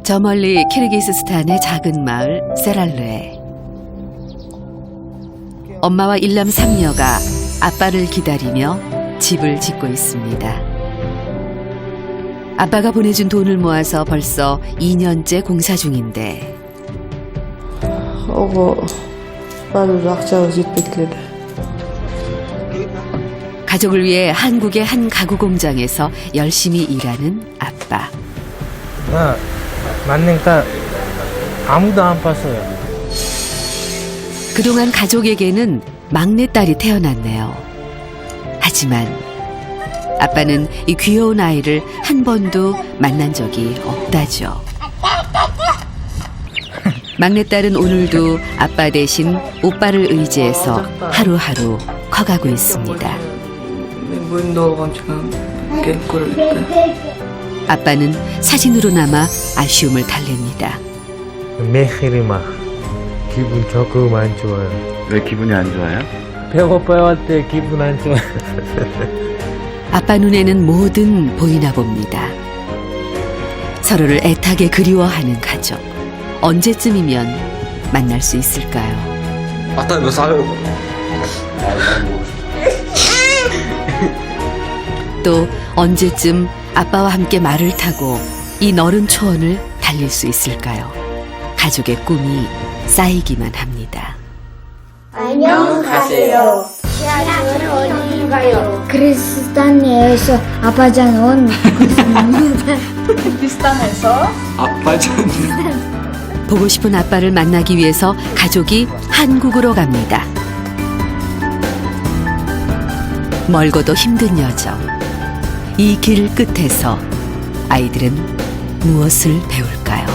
저 멀리 키르기스스탄의 작은 마을 세랄르에 엄마와 일남 삼녀가 아빠를 기다리며 집을 짓고 있습니다. 아빠가 보내준 돈을 모아서 벌써 2년째 공사 중인데 나도 악자가 жетпейтіледі. 가족을 위해 한국의 한 가구 공장에서 열심히 일하는 아빠. 막내딸 아무도 안 봤어요. 그동안 가족에게는 막내딸이 태어났네요. 하지만 아빠는 이 귀여운 아이를 한 번도 만난 적이 없다죠. 막내딸은 오늘도 아빠 대신 오빠를 의지해서 하루하루 커가고 있습니다. 아빠는 사진으로나마 아쉬움을 달랩니다. 매일이 막 기분 조금 안 좋아요. 왜 기분이 안 좋아요? 배고파요 할 때 기분 안 좋아요. 아빠 눈에는 뭐든 보이나 봅니다. 서로를 애타게 그리워하는 가족. 언제쯤이면 만날 수 있을까요? 아따 몇 살이요? 또 언제쯤 아빠와 함께 말을 타고 이 너른 초원을 달릴 수 있을까요? 가족의 꿈이 쌓이기만 합니다. 안녕하세요. 지하철은 어디인가요? 크리스탄에서 아빠장 온 것입니다. 크리스탄에서? 아빠전. 보고 싶은 아빠를 만나기 위해서 가족이 한국으로 갑니다. 멀고도 힘든 여정. 이 길 끝에서 아이들은 무엇을 배울까요?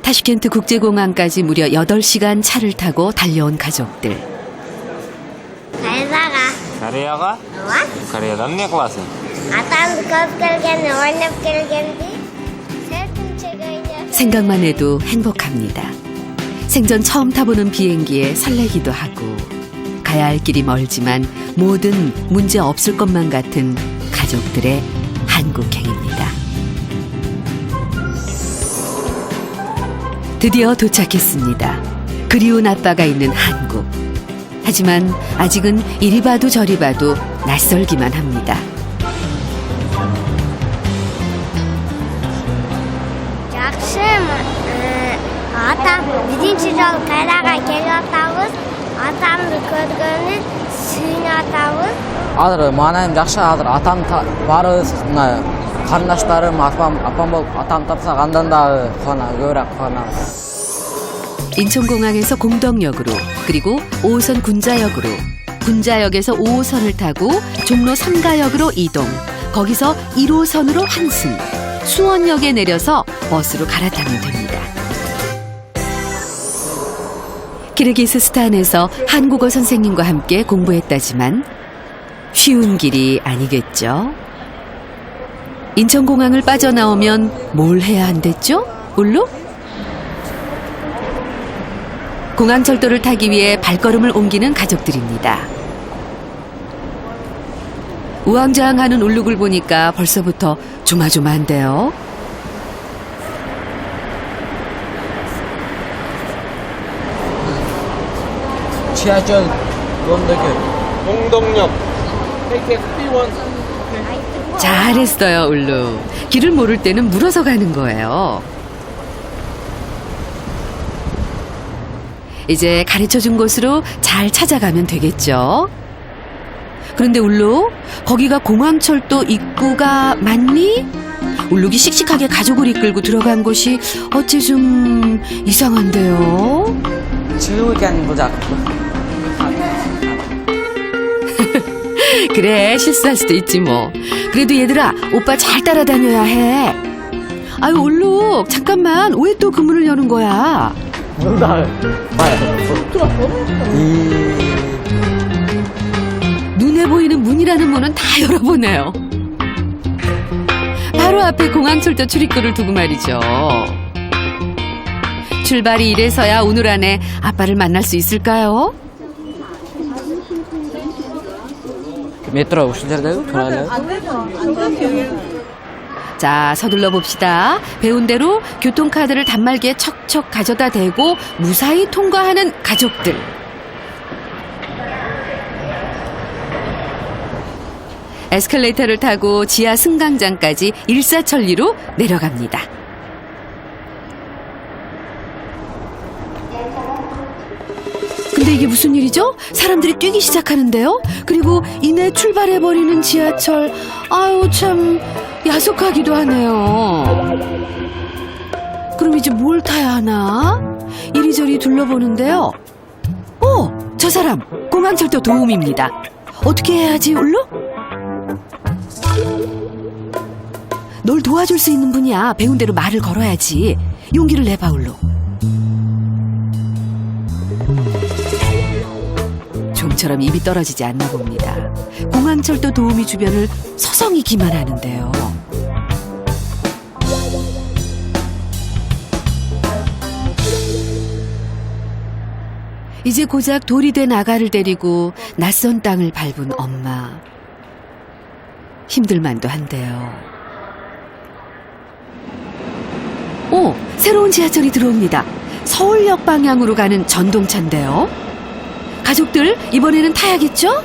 타슈켄트 국제공항까지 무려 8시간 차를 타고 달려온 가족들. Кореяға? Кореядан не қыласың? атамды көп келген, ойнап келгенде серпінчек 생각만 해도 행복합니다. 생전 처음 타보는 비행기에 설레기도 하고 가야 할 길이 멀지만 뭐든 문제 없을 것만 같은 가족들의 한국행입니다. 드디어 도착했습니다. 그리운 아빠가 있는 한국. 하지만 아직은 이리 봐도 저리 봐도 낯설기만 합니다. жақсы атам бірінші жол қайраға келіп атамды көргені сүйініп Азыр манайым жакшы, азыр атам барыбыз мына карындаштарым апам болуп атам тапсак андан дагы көбүрөөк кубанабыз. 인천공항에서 공덕역으로 그리고 5호선 군자역으로 군자역에서 5호선을 타고 종로 3가역으로 이동. 거기서 1호선으로 환승. 수원역에 내려서 버스로 갈아타면 됩니다. 키르기스스탄에서 한국어 선생님과 함께 공부했다지만 쉬운 길이 아니겠죠? 인천공항을 빠져나오면 뭘 해야 한댔죠? 울루? 공항철도를 타기 위해 발걸음을 옮기는 가족들입니다. 우왕좌왕하는 울룩을 보니까 벌써부터 조마조마한데요. 지하철 동덕역. 잘했어요, 울룩. 길을 모를 때는 물어서 가는 거예요. 이제 가르쳐준 곳으로 잘 찾아가면 되겠죠? 그런데 울룩, 거기가 공항철도 입구가 맞니? 울룩이 씩씩하게 가족을 이끌고 들어간 곳이 어째 좀 이상한데요? 즐겁게 보자. 그래, 실수할 수도 있지 뭐. 그래도 얘들아, 오빠 잘 따라다녀야 해. 아유, 울룩, 잠깐만. 왜 또 그 문을 여는 거야? 눈에 보이는 문이라는 문은 다 열어보네요. 바로 앞에 공항철도 출입구를 두고 말이죠. 출발이 이래서야 오늘 안에 아빠를 만날 수 있을까요? метро ушул жердеби туралы. 자, 서둘러 봅시다. 배운 대로 교통카드를 단말기에 척척 가져다 대고 무사히 통과하는 가족들. 에스컬레이터를 타고 지하 승강장까지 일사천리로 내려갑니다. 근데 이게 무슨 일이죠? 사람들이 뛰기 시작하는데요. 그리고 이내 출발해버리는 지하철. 아유, 참 야속하기도 하네요. 그럼 이제 뭘 타야 하나? 이리저리 둘러보는데요. 저 사람 공항철도 도우미입니다. 어떻게 해야지, 울루? 널 도와줄 수 있는 분이야. 배운 대로 말을 걸어야지. 용기를 내봐, 울루. 좀처럼 입이 떨어지지 않나 봅니다. 공항철도 도우미 주변을 서성이기만 하는데요. 이제 고작 돌이 된 아가를 데리고 낯선 땅을 밟은 엄마. 힘들만도 한데요. 새로운 지하철이 들어옵니다. 서울역 방향으로 가는 전동차인데요. 가족들, 이번에는 타야겠죠?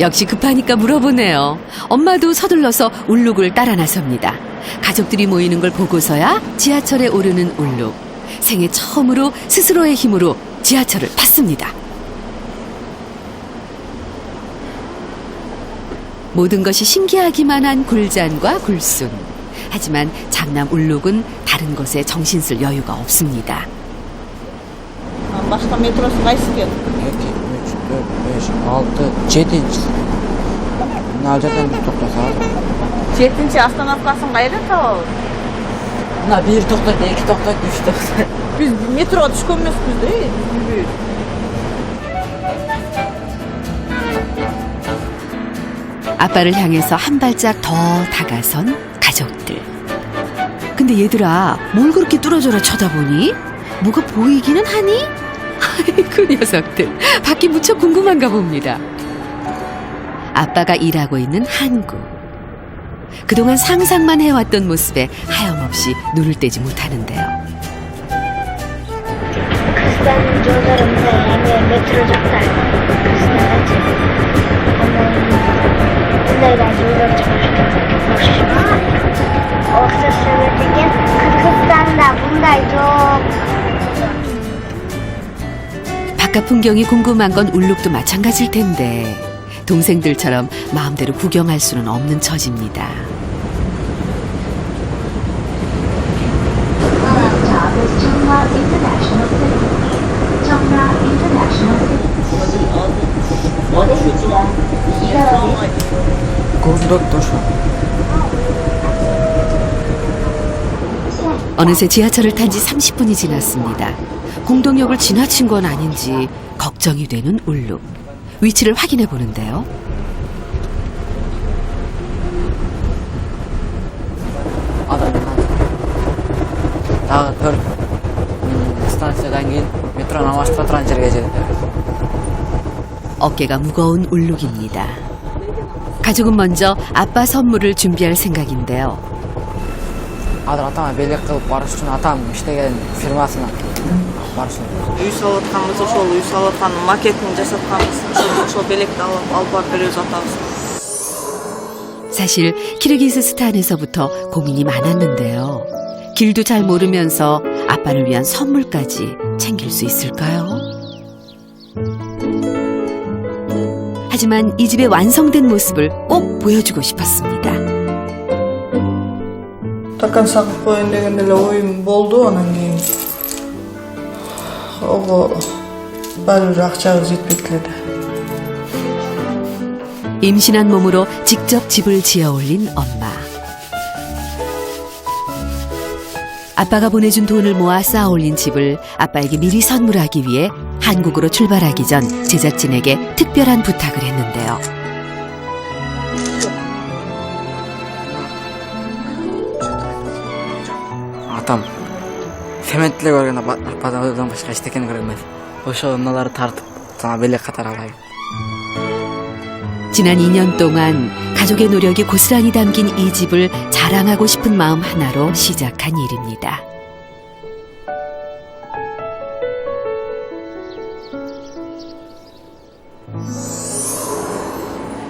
역시 급하니까 물어보네요. 엄마도 서둘러서 울룩을 따라 나섭니다. 가족들이 모이는 걸 보고서야 지하철에 오르는 울룩. 생애 처음으로 스스로의 힘으로 지하철을 탔습니다. 모든 것이 신기하기만 한 굴잔과 굴순. 하지만 장남 울룩은 다른 것에 정신 쓸 여유가 없습니다. Başka metrosu qaysi? 2, 3, 4, 5, 6, 7. Mына жерден токтосо. 7-chi остановкасын qayerda табабыз? Мына 1 токтойт, 2 токтойт, 3 токтойт. Biz metroga tushgan emasmiz-da, bilmaymiz. 아빠를 향해서 한 발짝 더 다가선 가족들. 근데 얘들아, 뭘 그렇게 뚫어져라 쳐다보니? 뭐가 보이기는 하니? 그 녀석들, 밖이 무척 궁금한가 봅니다. 아빠가 일하고 있는 한국. 그동안 상상만 해왔던 모습에 하염없이 눈을 떼지 못하는데요. Kızların yollarında yani metrocuklar. Kızlar bunlardan yollar çıkmıştı. Orta Sovyet'teki Kırgızistan'da bunlar yok. 바깥 풍경이 궁금한 건 울룩도 마찬가지일 텐데 동생들처럼 마음대로 구경할 수는 없는 처지입니다. 어느새 지하철을 탄 지 30분이 지났습니다. 공동역을 지나친 건 아닌지 걱정이 되는 울룩. 위치를 확인해 보는데요. Дағы 4 станциядан кейін метро намашып отырған жерге жетті. 어깨가 무거운 울룩입니다. 가족은 먼저 아빠 선물을 준비할 생각인데요. Азыр атама белек кылып барыш үчүн атам иштеген фирмасына барыш үчүн. Үй салып атканбыз, ошол үй салып аткан макетин жасап атканбыз. Ошол белекти алып барып беребиз атабыз. 사실 키르기스스탄에서부터 고민이 많았는데요. 길도 잘 모르면서 아빠를 위한 선물까지 챙길 수 있을까요? 하지만 이 집의 완성된 모습을 꼭 보여주고 싶었습니다. Такан сакып коеюн деген эле оюм болду. Анан кийин ого баары бир акчабыз жетпей эле. 임신한 몸으로 직접 집을 지어 올린 엄마. 아빠가 보내준 돈을 모아 쌓아 올린 집을 아빠에게 미리 선물하기 위해 한국으로 출발하기 전 제작진에게 특별한 부탁을 했는데요. атам цементті көрген ападан одан башқа ештеңені көрмеді. ошо мыналарды тартып жаңа белек қатар алайын. 지난 2년 동안 가족의 노력이 고스란히 담긴 이 집을 자랑하고 싶은 마음 하나로 시작한 일입니다.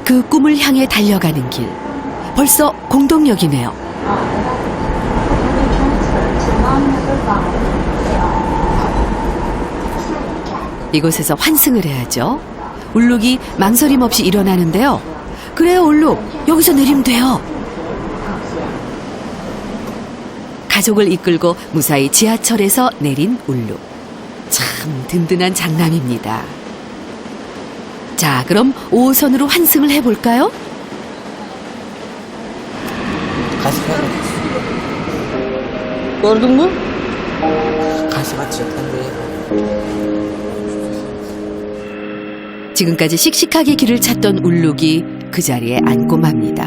그 꿈을 향해 달려가는 길. 벌써 공동역이네요. 이곳에서 환승을 해야죠. 울룩이 망설임 없이 일어나는데요. 그래요, 울룩. 여기서 내리면 돼요. 가족을 이끌고 무사히 지하철에서 내린 울룩. 참 든든한 장남입니다. 자, 그럼 5호선으로 환승을 해볼까요? 같이 가자. Gördün mü? 같이 갔는데 지금까지 씩씩하게 길을 찾던 울룩이 그 자리에 앉고 맙니다.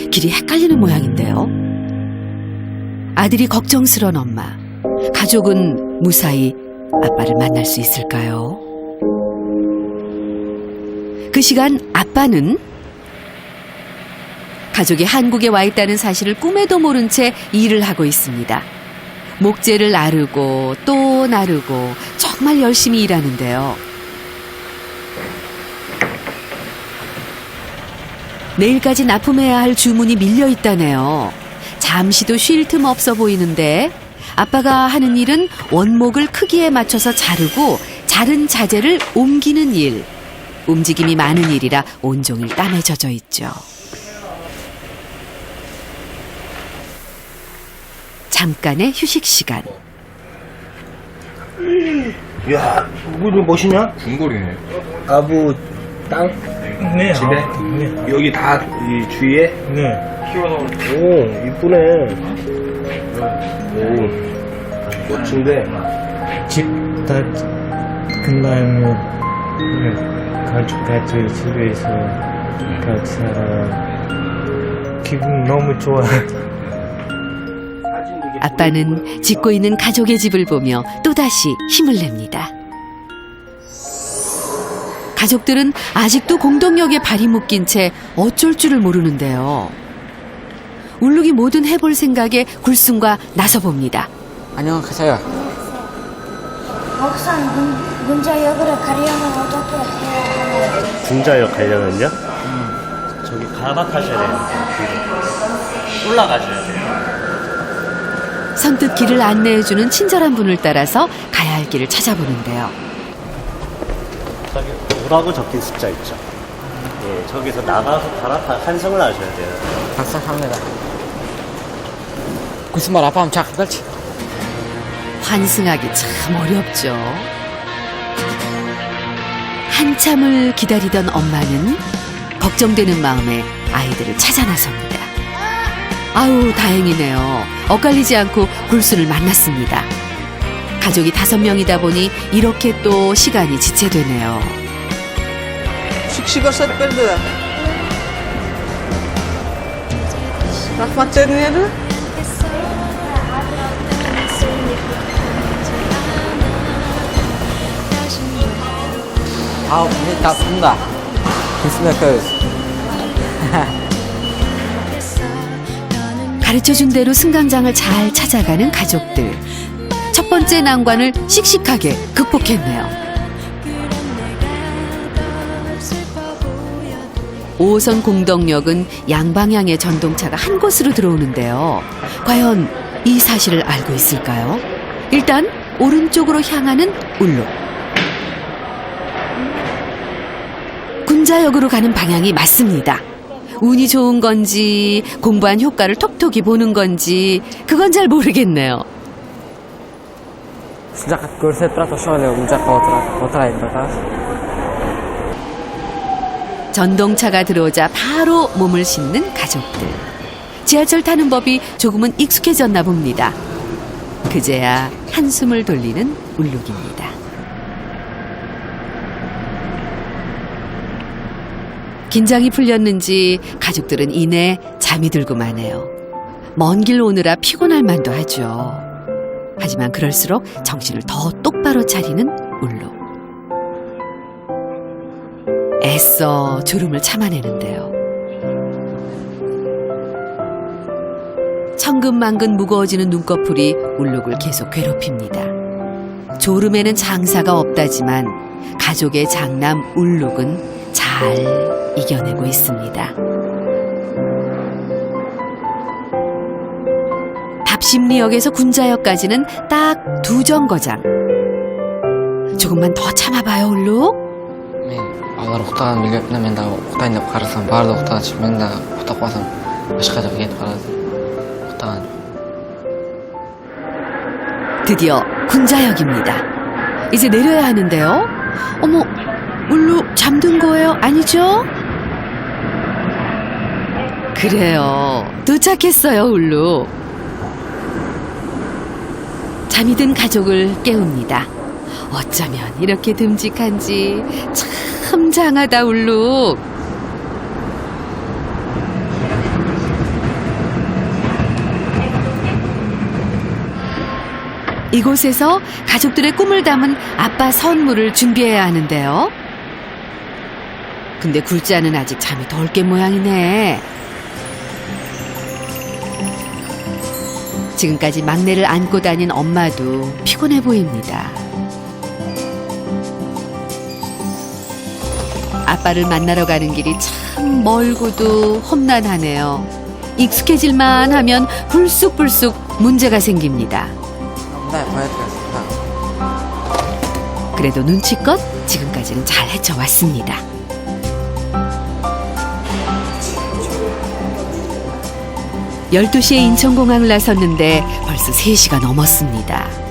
길이 헷갈리는 모양인데요. 아들이 걱정스런 엄마. 가족은 무사히 아빠를 만날 수 있을까요? 그 시간 아빠는 가족이 한국에 와 있다는 사실을 꿈에도 모른 채 일을 하고 있습니다. 목재를 나르고 또 나르고 정말 열심히 일하는데요. 내일까지 납품해야 할 주문이 밀려 있다네요. 잠시도 쉴 틈 없어 보이는데 아빠가 하는 일은 원목을 크기에 맞춰서 자르고 자른 자재를 옮기는 일. 움직임이 많은 일이라 온종일 땀에 젖어 있죠. 잠깐의 휴식 시간. 야, 이거 멋이냐? 궁궐이네. 아부 땅? 네. 집에? 네. 여기 다 이 주위에? 네. 오, 이쁘네. 오, 멋진데. 집 다 끝나면 가족 같이 집에서 같이 살아. 기분 너무 좋아. 아빠는 짓고 있는 가족의 집을 보며 또다시 힘을 냅니다. 가족들은 아직도 공동역에 발이 묶인 채 어쩔 줄을 모르는데요. 울룩이 뭐든 해볼 생각에 굴순과 나서봅니다. 안녕하세요. 목선 문자역으로 가려면 어떻게 해야 하나요? 군자역 가려면요? 저기 가박하셔야 돼요. 올라가셔야 돼요. 선뜻 길을 안내해주는 친절한 분을 따라서 가야 할 길을 찾아보는데요. 저기 5라고 적힌 숫자 있죠? 예, 저기서 나가서 환승을 하셔야 돼요. 감사합니다. 무슨 말 아빠하면 잘 그렇지. 환승하기 참 어렵죠. 한참을 기다리던 엄마는 걱정되는 마음에 아이들을 찾아 나섭니다. 아우, 다행이네요. 엇갈리지 않고 굴순을 만났습니다. 가족이 5명이다 보니 이렇게 또 시간이 지체되네요. Şık set verdiler. Rahmat nerede? 다 푼다. 비스네크. 가르쳐준 대로 승강장을 잘 찾아가는 가족들. 첫 번째 난관을 씩씩하게 극복했네요. 5호선 공덕역은 양방향의 전동차가 한 곳으로 들어오는데요. 과연 이 사실을 알고 있을까요? 일단 오른쪽으로 향하는 울룩. 군자역으로 가는 방향이 맞습니다. 운이 좋은 건지 공부한 효과를 톡톡히 보는 건지 그건 잘 모르겠네요. 시작 көрсетіп тұрады ошол эле жаққа отырайын брат. 전동차가 들어오자 바로 몸을 싣는 가족들. 지하철 타는 법이 조금은 익숙해졌나 봅니다. 그제야 한숨을 돌리는 울룩입니다. 긴장이 풀렸는지 가족들은 이내 잠이 들고 마네요. 먼 길 오느라 피곤할 만도 하죠. 하지만 그럴수록 정신을 더 똑바로 차리는 울룩. 애써 졸음을 참아내는데요. 천근만근 무거워지는 눈꺼풀이 울룩을 계속 괴롭힙니다. 졸음에는 장사가 없다지만 가족의 장남 울룩은 잘 이겨내고 있습니다. 답심리역에서 군자역까지는 딱 2정거장. 조금만 더 참아봐요, 울룩. мен алар уктаган билбепмин мен дагы уктайын деп карасам баардыгы уктаган мен дагы уктап калсам башка жака кетип калат уктаган. 드디어 군자역입니다. 이제 내려야 하는데요. 어머, 울룩 잠든 거예요? 아니죠? 그래요. 도착했어요, 울룩. 잠이 든 가족을 깨웁니다. 어쩌면 이렇게 듬직한지 참 장하다, 울룩. 이곳에서 가족들의 꿈을 담은 아빠 선물을 준비해야 하는데요. 근데 굴자는 아직 잠이 덜 깬 모양이네. 지금까지 막내를 안고 다닌 엄마도 피곤해 보입니다. 아빠를 만나러 가는 길이 참 멀고도 험난하네요. 익숙해질만 하면 불쑥불쑥 문제가 생깁니다. мындай коет экенсиң. 그래도 눈치껏 지금까지는 잘 헤쳐왔습니다. (12시에) 인천공항을 나섰는데 벌써 3시가 넘었습니다.